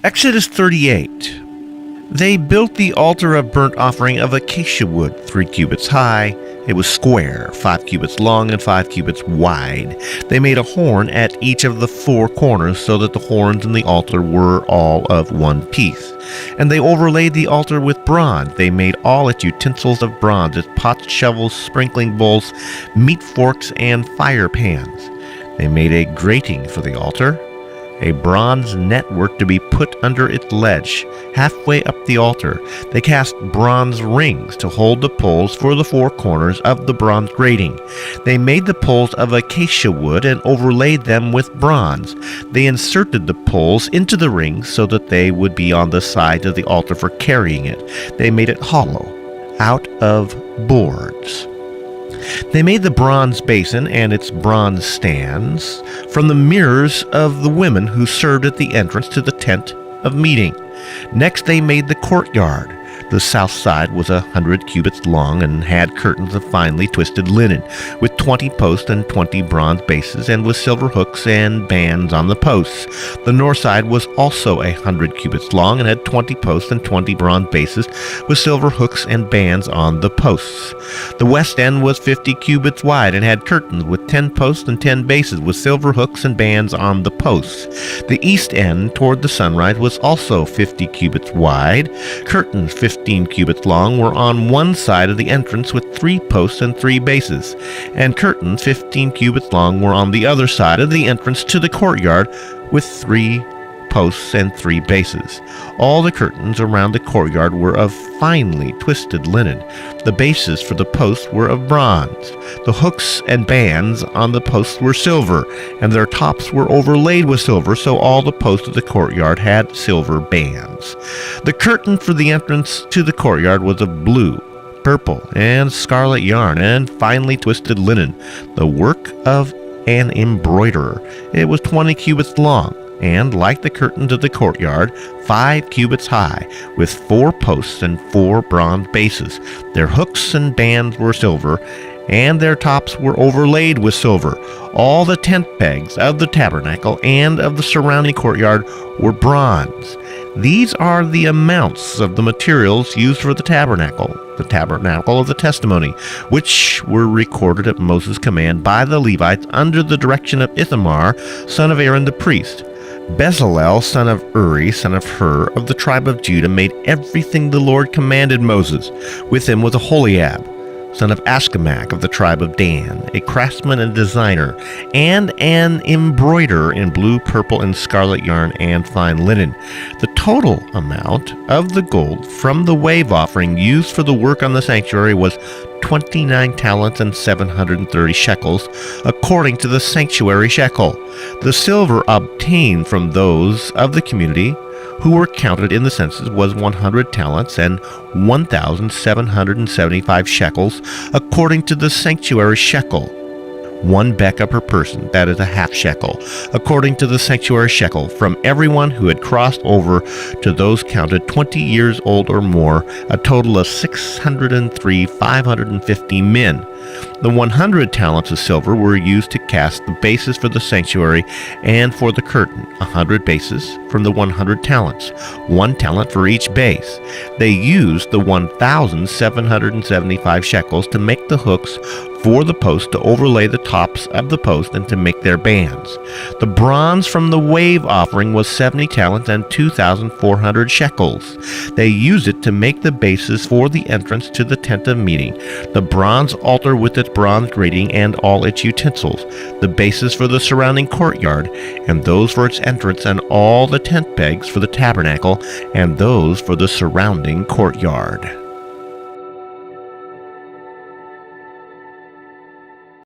Exodus 38. They built the altar of burnt offering of acacia wood, 3 cubits high. It was square, 5 cubits long and 5 cubits wide. They made a horn at each of the 4 corners so that the horns in the altar were all of one piece. And they overlaid the altar with bronze. They made all its utensils of bronze, its pots, shovels, sprinkling bowls, meat forks, and fire pans. They made a grating for the altar, a bronze network to be put under its ledge, halfway up the altar. They cast bronze rings to hold the poles for the 4 corners of the bronze grating. They made the poles of acacia wood and overlaid them with bronze. They inserted the poles into the rings so that they would be on the side of the altar for carrying it. They made it hollow, out of boards. They made the bronze basin and its bronze stands from the mirrors of the women who served at the entrance to the tent of meeting. Next they made the courtyard. The south side was 100 cubits long and had curtains of finely twisted linen, with 20 posts and 20 bronze bases, and with silver hooks and bands on the posts. The north side was also 100 cubits long and had 20 posts and 20 bronze bases, with silver hooks and bands on the posts. The west end was 50 cubits wide and had curtains with 10 posts and 10 bases, with silver hooks and bands on the posts. The east end toward the sunrise was also 50 cubits wide. Curtains 15 cubits long were on one side of the entrance with 3 posts and 3 bases, and curtains 15 cubits long were on the other side of the entrance to the courtyard with 3 posts and 3 bases. All the curtains around the courtyard were of finely twisted linen. The bases for the posts were of bronze. The hooks and bands on the posts were silver, and their tops were overlaid with silver, so all the posts of the courtyard had silver bands. The curtain for the entrance to the courtyard was of blue, purple, and scarlet yarn and finely twisted linen, the work of an embroiderer. It was 20 cubits long, and, like the curtains of the courtyard, 5 cubits high, with 4 posts and 4 bronze bases. Their hooks and bands were silver, and their tops were overlaid with silver. All the tent pegs of the tabernacle and of the surrounding courtyard were bronze. These are the amounts of the materials used for the tabernacle of the testimony, which were recorded at Moses' command by the Levites under the direction of Ithamar, son of Aaron the priest. Bezalel, son of Uri, son of Hur, of the tribe of Judah, made everything the Lord commanded Moses. With him was Aholiab, son of Ashkamach, of the tribe of Dan, a craftsman and designer, and an embroiderer in blue, purple, and scarlet yarn and fine linen. The total amount of the gold from the wave offering used for the work on the sanctuary was 29 talents and 730 shekels, according to the sanctuary shekel. The silver obtained from those of the community who were counted in the census was 100 talents and 1,775 shekels, according to the sanctuary shekel. 1 beka per person, that is a half shekel, according to the sanctuary shekel, from everyone who had crossed over to those counted 20 years old or more, a total of 603,550 men. The 100 talents of silver were used to cast the bases for the sanctuary and for the curtain, 100 bases from the 100 talents, 1 talent for each base. They used the 1,775 shekels to make the hooks for the post, to overlay the tops of the post, and to make their bands. The bronze from the wave offering was 70 talents and 2,400 shekels. They used it to make the bases for the entrance to the tent of meeting, the bronze altar with its bronze grating and all its utensils, the bases for the surrounding courtyard, and those for its entrance, and all the tent pegs for the tabernacle, and those for the surrounding courtyard.